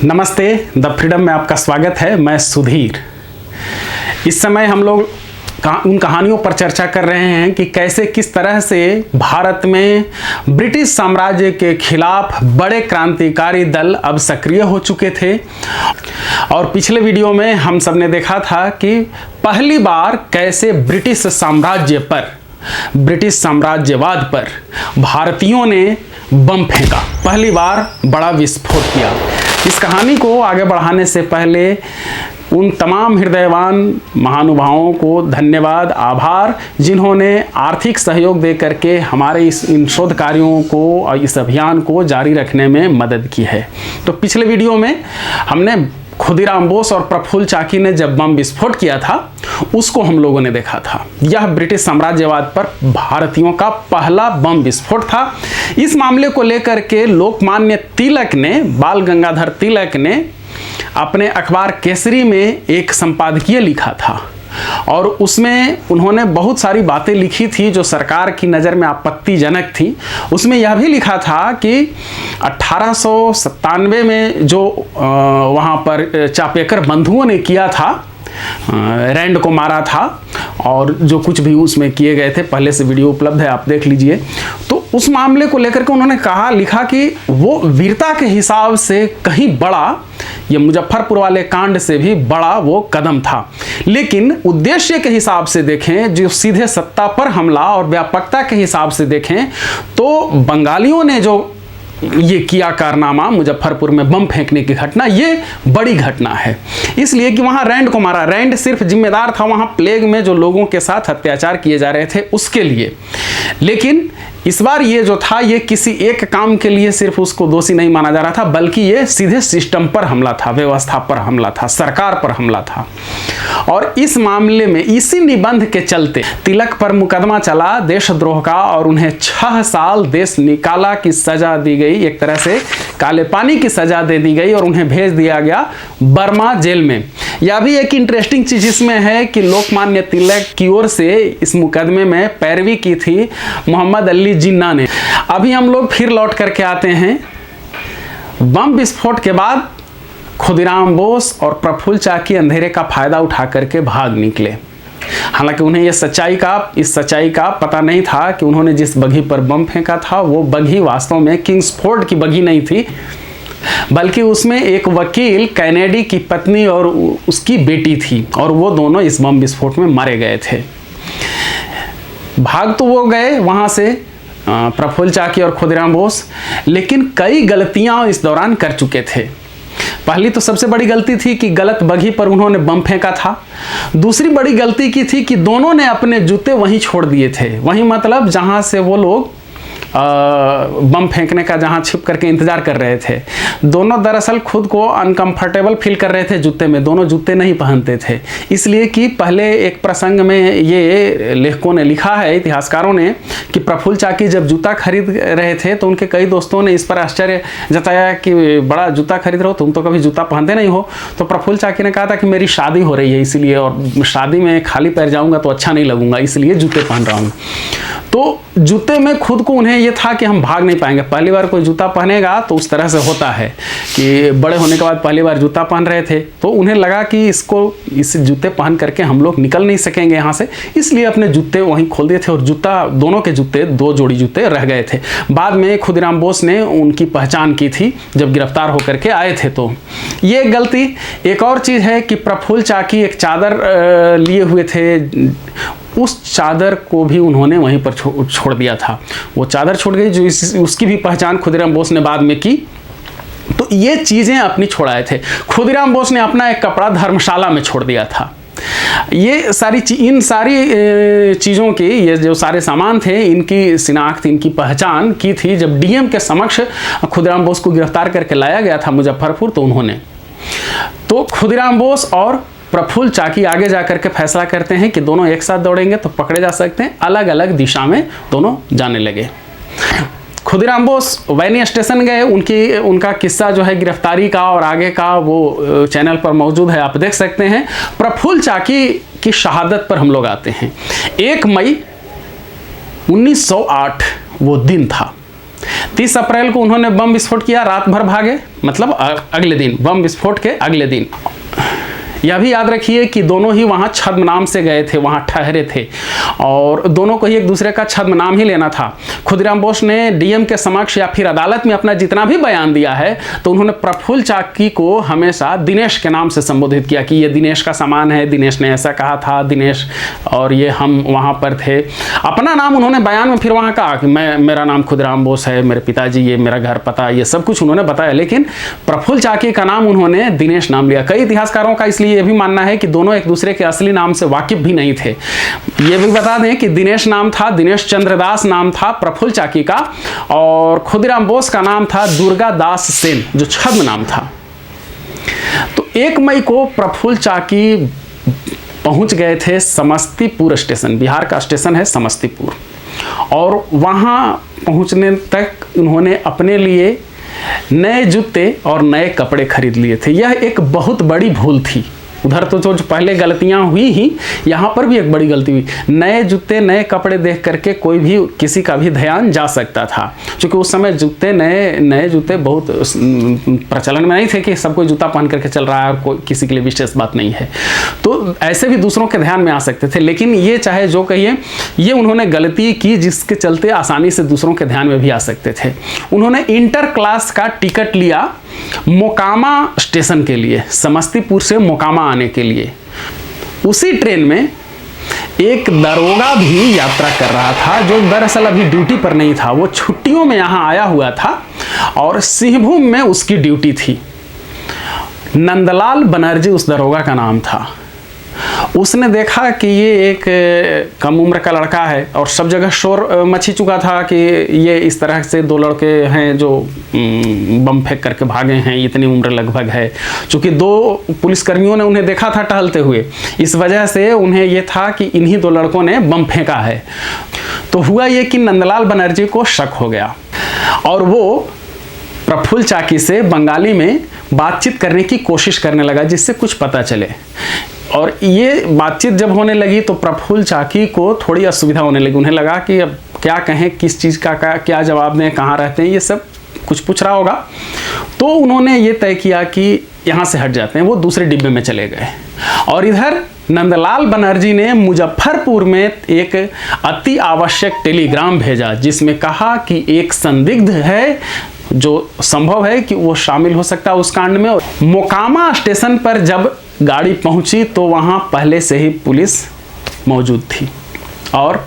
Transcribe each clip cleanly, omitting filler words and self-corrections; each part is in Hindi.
नमस्ते, द फ्रीडम में आपका स्वागत है। मैं सुधीर। इस समय हम लोग उन कहानियों पर चर्चा कर रहे हैं कि कैसे किस तरह से भारत में ब्रिटिश साम्राज्य के खिलाफ बड़े क्रांतिकारी दल अब सक्रिय हो चुके थे। और पिछले वीडियो में हम सब ने देखा था कि पहली बार कैसे ब्रिटिश साम्राज्यवाद पर भारतीयों ने बम फेंका, पहली बार बड़ा विस्फोट किया। इस कहानी को आगे बढ़ाने से पहले उन तमाम हृदयवान महानुभावों को धन्यवाद, आभार, जिन्होंने आर्थिक सहयोग दे करके हमारे इन शोध कार्यों को और इस अभियान को जारी रखने में मदद की है। तो पिछले वीडियो में हमने खुदीराम बोस और प्रफुल्ल चाकी ने जब बम विस्फोट किया था उसको हम लोगों ने देखा था। यह ब्रिटिश साम्राज्यवाद पर भारतीयों का पहला बम विस्फोट था। इस मामले को लेकर के लोकमान्य तिलक ने, बाल गंगाधर तिलक ने अपने अखबार केसरी में एक संपादकीय लिखा था और उसमें उन्होंने बहुत सारी बातें लिखी थी जो सरकार की नज़र में आपत्तिजनक थी। उसमें यह भी लिखा था कि 1897 में जो वहाँ पर चापेकर बंधुओं ने किया था, रैंड को मारा था और जो कुछ भी उसमें किए गए थे, पहले से वीडियो उपलब्ध है, आप देख लीजिए। तो उस मामले को लेकर के उन्होंने लिखा कि वो वीरता के हिसाब से कहीं बड़ा, ये मुजफ्फरपुर वाले कांड से भी बड़ा वो कदम था। लेकिन उद्देश्य के हिसाब से देखें, जो सीधे सत्ता पर हमला और व्यापकता के हिसाब से देखें, तो बंगालियों ने जो ये किया कारनामा, मुजफ्फरपुर में बम फेंकने की घटना, ये बड़ी घटना है। इसलिए कि वहाँ रैंड को मारा। रैंड सिर्फ जिम्मेदार था वहाँ प्लेग में जो लोगों के साथ अत्याचार किए जा रहे थे उसके लिए। लेकिन इस बार ये जो था, ये किसी एक काम के लिए सिर्फ उसको दोषी नहीं माना जा रहा था, बल्कि ये सीधे सिस्टम पर हमला था, व्यवस्था पर हमला था, सरकार पर हमला था। और इस मामले में इसी निबंध के चलते तिलक पर मुकदमा चला देशद्रोह का और उन्हें 6 साल देश निकाला की सजा दी गई। एक तरह से काले पानी की सजा दे दी गई और उन्हें भेज दिया गया बर्मा जेल में। यह भी एक इंटरेस्टिंग चीज इसमें है कि लोकमान्य तिलक की ओर से इस मुकदमे में पैरवी की थी मोहम्मद अली जिन्ना ने। अभी हम लोग फिर लौट करके आते हैं। बम विस्फोट के बाद खुदीराम बोस और प्रफुल्ल चाकी अंधेरे का फायदा उठा करके भाग निकले। हालांकि उन्हें इस सच्चाई का पता नहीं था कि उन्होंने जिस बघी पर बम फेंका था वो बघी वास्तव में किंग्सफोर्ड की बघी नहीं थी, बल्कि उसमें एक वकील कैनेडी की पत्नी और उसकी बेटी थी और वो दोनों इस बम विस्फोट में मारे गए थे। भाग तो वो गए वहाँ से प्रफुल्ल चाकी और खुदीराम बोस, लेकिन कई गलतियां इस दौरान कर चुके थे। पहली तो सबसे बड़ी गलती थी कि गलत बघी पर उन्होंने बम फेंका था। दूसरी बड़ी गलती की थी कि दोनों ने अपने जूते वहीं छोड़ दिए थे। वहीं मतलब जहां से वो लोग बम फेंकने का जहां छिप करके इंतजार कर रहे थे। दोनों दरअसल खुद को अनकंफर्टेबल फील कर रहे थे जूते में, दोनों जूते नहीं पहनते थे। इसलिए कि पहले एक प्रसंग में ये लेखकों ने लिखा है, इतिहासकारों ने, कि प्रफुल्ल चाकी जब जूता खरीद रहे थे तो उनके कई दोस्तों ने इस पर आश्चर्य जताया कि बड़ा जूता खरीद रहे हो, तुम तो कभी जूता पहनते नहीं हो। तो प्रफुल्ल चाकी ने कहा था कि मेरी शादी हो रही है इसलिए, और शादी में खाली पैर जाऊंगा तो अच्छा नहीं लगूंगा, इसलिए जूते पहन रहा हूँ। तो जूते में खुद को उन्हें ये था कि हम भाग नहीं पाएंगे। पहली बार कोई जूता पहनेगा तो उस तरह से होता है कि बड़े होने के बाद पहली बार जूता पहन रहे थे तो उन्हें लगा कि इस जूते पहन करके हम लोग निकल नहीं सकेंगे यहाँ से, इसलिए अपने जूते वहीं खोल दिए थे और दोनों के जूते, 2 जोड़ी जूते रह गए थे। बाद में खुदीराम बोस ने उनकी पहचान की थी जब गिरफ्तार होकर के आए थे। तो ये गलती। एक और चीज़ है कि प्रफुल्ल चाकी एक चादर लिए हुए थे, उस चादर को भी उन्होंने वहीं पर छोड़ दिया था। वो चादर छूट गई जो उसकी भी पहचान खुदीराम बोस ने बाद में की। तो ये चीज़ें अपनी छोड़ाए थे। खुदीराम बोस ने अपना एक कपड़ा धर्मशाला में छोड़ दिया था। ये इन सारी चीज़ों की, ये जो सारे सामान थे, इनकी शिनाख्त, इनकी पहचान की थी जब डीएम के समक्ष खुदीराम बोस को गिरफ्तार करके लाया गया था मुजफ्फरपुर। तो उन्होंने, तो खुदीराम बोस और प्रफुल्ल चाकी आगे जाकर के फैसला करते हैं कि दोनों एक साथ दौड़ेंगे तो पकड़े जा सकते हैं। अलग अलग दिशा में दोनों जाने लगे। खुदीराम बोस वैनी स्टेशन गए। उनका किस्सा जो है गिरफ्तारी का और आगे का वो चैनल पर मौजूद है, आप देख सकते हैं। प्रफुल्ल चाकी की शहादत पर हम लोग आते हैं। 1 मई 1908 वो दिन था। 30 अप्रैल को उन्होंने बम विस्फोट किया, रात भर भागे, मतलब अगले दिन, बम विस्फोट के अगले दिन। यह भी याद रखिए कि दोनों ही वहाँ छद्मनाम से गए थे, वहाँ ठहरे थे और दोनों को ही एक दूसरे का छद्मनाम ही लेना था। खुदीराम बोस ने डीएम के समक्ष या फिर अदालत में अपना जितना भी बयान दिया है तो उन्होंने प्रफुल्ल चाकी को हमेशा दिनेश के नाम से संबोधित किया कि ये दिनेश का सामान है, दिनेश ने ऐसा कहा था, दिनेश और ये हम वहाँ पर थे। अपना नाम उन्होंने बयान में फिर वहाँ कहा कि मेरा नाम खुदीराम बोस है, मेरे पिताजी, ये मेरा घर पता, ये सब कुछ उन्होंने बताया, लेकिन प्रफुल्ल चाकी का नाम उन्होंने दिनेश नाम लिया। कई इतिहासकारों का इसलिए ये भी मानना है कि दोनों एक दूसरे के असली नाम से वाकिफ भी नहीं थे। ये भी बता दें कि दिनेश नाम था, दिनेश चंद्रदास नाम था प्रफुल्ल चाकी का, और खुदीराम बोस का नाम था दुर्गा दास सेन, जो छद्म नाम था। तो 1 मई को प्रफुल्ल चाकी पहुंच गए थे समस्तीपुर स्टेशन, बिहार का स्टेशन है समस्तीपुर, और वहां पहुंचने तक उन्होंने अपने लिए नए जूते और नए कपड़े खरीद लिए थे। यह एक बहुत बड़ी भूल थी। उधर तो जो पहले गलतियां हुई ही, यहाँ पर भी एक बड़ी गलती हुई। नए जूते नए कपड़े देख करके कोई भी किसी का भी ध्यान जा सकता था, क्योंकि उस समय जूते नए जूते बहुत प्रचलन में नहीं थे कि सब कोई जूता पहन करके चल रहा है और कोई किसी के लिए विशेष बात नहीं है, तो ऐसे भी दूसरों के ध्यान में आ सकते थे। लेकिन ये चाहे जो कहिए, ये उन्होंने गलती की जिसके चलते आसानी से दूसरों के ध्यान में भी आ सकते थे। उन्होंने इंटर क्लास का टिकट लिया मोकामा स्टेशन के लिए, समस्तीपुर से मोकामा आने के लिए। उसी ट्रेन में एक दरोगा भी यात्रा कर रहा था, जो दरअसल अभी ड्यूटी पर नहीं था, वो छुट्टियों में यहाँ आया हुआ था और सिंहभूम में उसकी ड्यूटी थी। नंदलाल बनर्जी उस दरोगा का नाम था। उसने देखा कि ये एक कम उम्र का लड़का है और सब जगह शोर मची चुका था कि ये इस तरह से 2 लड़के हैं जो बम फेंक करके भागे हैं, इतनी उम्र लगभग है। चूँकि 2 पुलिसकर्मियों ने उन्हें देखा था टहलते हुए, इस वजह से उन्हें ये था कि इन्हीं 2 लड़कों ने बम फेंका है। तो हुआ ये कि नंदलाल बनर्जी को शक हो गया और वो प्रफुल्ल चाकी से बंगाली में बातचीत करने की कोशिश करने लगा जिससे कुछ पता चले। और ये बातचीत जब होने लगी तो प्रफुल्ल चाकी को थोड़ी असुविधा होने लगी। उन्हें लगा कि अब क्या कहें, किस चीज़ का क्या जवाब दें, कहाँ रहते हैं, ये सब कुछ पूछ रहा होगा। तो उन्होंने ये तय किया कि यहाँ से हट जाते हैं। वो दूसरे डिब्बे में चले गए और इधर नंदलाल बनर्जी ने मुजफ्फरपुर में एक अति आवश्यक टेलीग्राम भेजा जिसमें कहा कि एक संदिग्ध है जो संभव है कि वो शामिल हो सकता है उस कांड में। और मोकामा स्टेशन पर जब गाड़ी पहुंची तो वहां पहले से ही पुलिस मौजूद थी और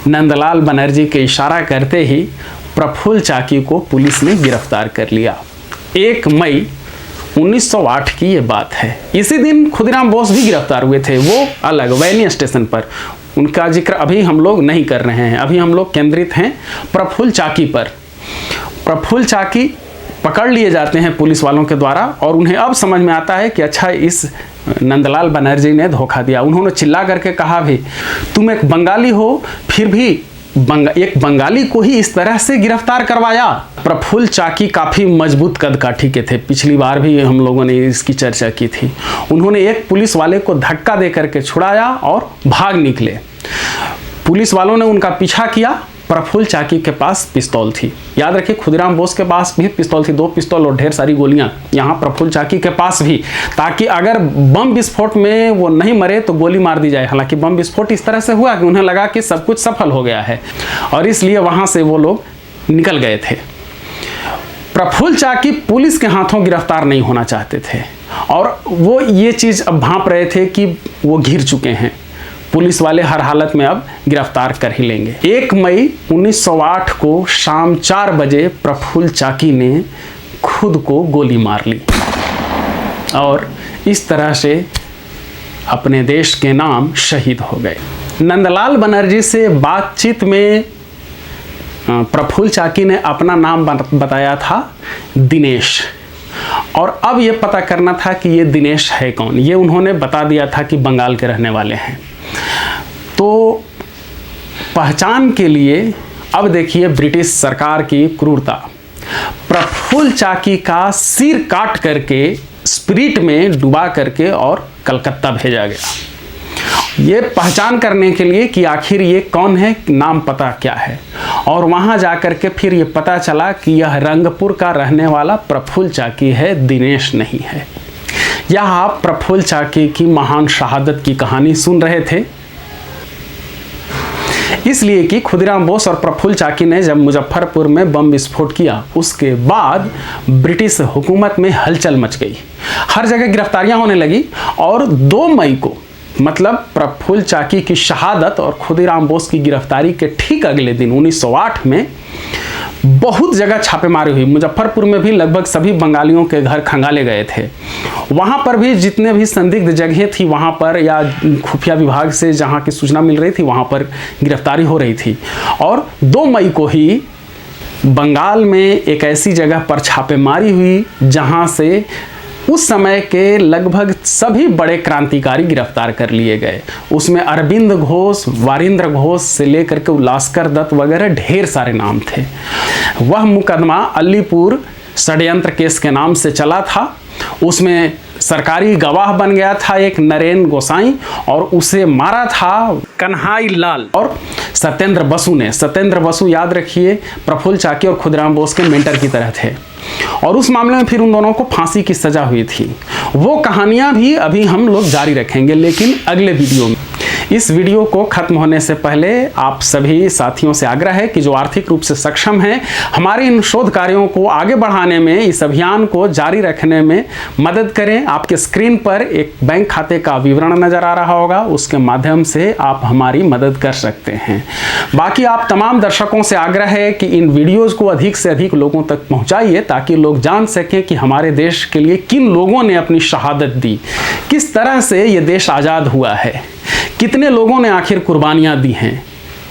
नंदलाल बनर्जी के इशारा करते ही प्रफुल्ल चाकी को पुलिस ने गिरफ्तार कर लिया। 1 मई 1908 की ये बात है। इसी दिन खुदीराम बोस भी गिरफ्तार हुए थे, वो अलग वैनी स्टेशन पर। उनका जिक्र अभी हम लोग नहीं कर रहे हैं, अभी हम लोग केंद्रित हैं प्रफुल्ल चाकी पर। प्रफुल्ल चाकी पकड़ लिए जाते हैं पुलिस वालों के द्वारा और उन्हें अब समझ में आता है कि अच्छा इस नंदलाल बनर्जी ने धोखा दिया। उन्होंने चिल्ला करके कहा भी, तुम एक बंगाली हो, फिर भी एक बंगाली को ही इस तरह से गिरफ्तार करवाया। प्रफुल्ल चाकी काफ़ी मजबूत कद काठी के थे, पिछली बार भी हम लोगों ने इसकी चर्चा की थी। उन्होंने एक पुलिस वाले को धक्का दे करके छुड़ाया और भाग निकले। पुलिस वालों ने उनका पीछा किया। प्रफुल्ल चाकी के पास पिस्तौल थी, याद रखिए खुदीराम बोस के पास भी पिस्तौल थी, 2 पिस्तौल और ढेर सारी गोलियां। यहाँ प्रफुल्ल चाकी के पास भी, ताकि अगर बम विस्फोट में वो नहीं मरे तो गोली मार दी जाए। हालांकि बम विस्फोट इस तरह से हुआ कि उन्हें लगा कि सब कुछ सफल हो गया है और इसलिए वहां से वो लोग निकल गए थे। प्रफुल्ल चाकी पुलिस के हाथों गिरफ्तार नहीं होना चाहते थे और वो ये चीज़ अब भांप रहे थे कि वो घिर चुके हैं, पुलिस वाले हर हालत में अब गिरफ्तार कर ही लेंगे। 1 मई 1908 को शाम 4 बजे प्रफुल्ल चाकी ने खुद को गोली मार ली और इस तरह से अपने देश के नाम शहीद हो गए। नंदलाल बनर्जी से बातचीत में प्रफुल्ल चाकी ने अपना नाम बताया था दिनेश, और अब ये पता करना था कि ये दिनेश है कौन। ये उन्होंने बता दिया था कि बंगाल के रहने वाले हैं। तो पहचान के लिए अब देखिए ब्रिटिश सरकार की क्रूरता। प्रफुल्ल चाकी का सिर काट करके स्पिरिट में डुबा करके और कलकत्ता भेजा गया ये पहचान करने के लिए कि आखिर ये कौन है, नाम पता क्या है। और वहाँ जाकर के फिर ये पता चला कि यह रंगपुर का रहने वाला प्रफुल्ल चाकी है, दिनेश नहीं है। यह आप प्रफुल्ल चाकी की महान शहादत की कहानी सुन रहे थे, इसलिए कि खुदीराम बोस और प्रफुल्ल चाकी ने जब मुजफ्फरपुर में बम विस्फोट किया, उसके बाद ब्रिटिश हुकूमत में हलचल मच गई, हर जगह गिरफ्तारियां होने लगी। और 2 मई को, मतलब प्रफुल्ल चाकी की शहादत और खुदीराम बोस की गिरफ्तारी के ठीक अगले दिन 1908 में बहुत जगह छापेमारी हुई। मुजफ्फरपुर में भी लगभग सभी बंगालियों के घर खंगाले गए थे। वहाँ पर भी जितने भी संदिग्ध जगहें थी, वहाँ पर या खुफिया विभाग से जहाँ की सूचना मिल रही थी, वहाँ पर गिरफ्तारी हो रही थी। और 2 मई को ही बंगाल में एक ऐसी जगह पर छापेमारी हुई जहाँ से उस समय के लगभग सभी बड़े क्रांतिकारी गिरफ्तार कर लिए गए। उसमें अरविंद घोष, वारिंद्र घोष से लेकर के उल्लासकर दत्त वगैरह ढेर सारे नाम थे। वह मुकदमा अलीपुर षड्यंत्र केस के नाम से चला था। उसमें सरकारी गवाह बन गया था एक नरेन गोसाई, और उसे मारा था कन्हाई लाल और सत्येंद्र बसु ने। सत्येंद्र बसु, याद रखिए, प्रफुल्ल चाकी और खुदीराम बोस के मेंटर की तरह थे। और उस मामले में फिर उन दोनों को फांसी की सजा हुई थी। वो कहानियां भी अभी हम लोग जारी रखेंगे, लेकिन अगले वीडियो में। इस वीडियो को खत्म होने से पहले आप सभी साथियों से आग्रह है कि जो आर्थिक रूप से सक्षम हैं, हमारे इन शोध कार्यों को आगे बढ़ाने में, इस अभियान को जारी रखने में मदद करें। आपके स्क्रीन पर एक बैंक खाते का विवरण नजर आ रहा होगा, उसके माध्यम से आप हमारी मदद कर सकते हैं। बाकी आप तमाम दर्शकों से आग्रह है कि इन वीडियोज को अधिक से अधिक लोगों तक पहुंचाइए, ताकि लोग जान सकें कि हमारे देश के लिए किन लोगों ने अपनी शहादत दी, किस तरह से ये देश आज़ाद हुआ है, कितने लोगों ने आखिर कुर्बानियां दी हैं,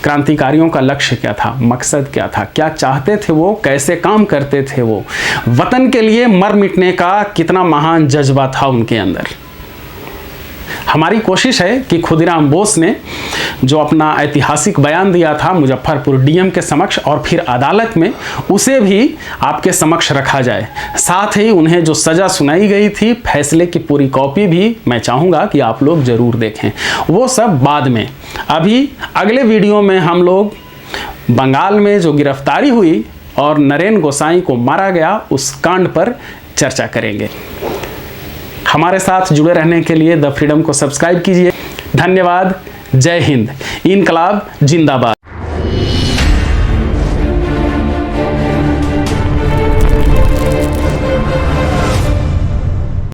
क्रांतिकारियों का लक्ष्य क्या था, मकसद क्या था, क्या चाहते थे वो, कैसे काम करते थे वो, वतन के लिए मर मिटने का कितना महान जज्बा था उनके अंदर। हमारी कोशिश है कि खुदीराम बोस ने जो अपना ऐतिहासिक बयान दिया था मुजफ्फरपुर डीएम के समक्ष और फिर अदालत में, उसे भी आपके समक्ष रखा जाए। साथ ही उन्हें जो सज़ा सुनाई गई थी, फैसले की पूरी कॉपी भी मैं चाहूँगा कि आप लोग ज़रूर देखें। वो सब बाद में। अभी अगले वीडियो में हम लोग बंगाल में जो गिरफ्तारी हुई और नरेन गोसाई को मारा गया, उस कांड पर चर्चा करेंगे। हमारे साथ जुड़े रहने के लिए द फ्रीडम को सब्सक्राइब कीजिए। धन्यवाद। जय हिंद। इनकलाब जिंदाबाद।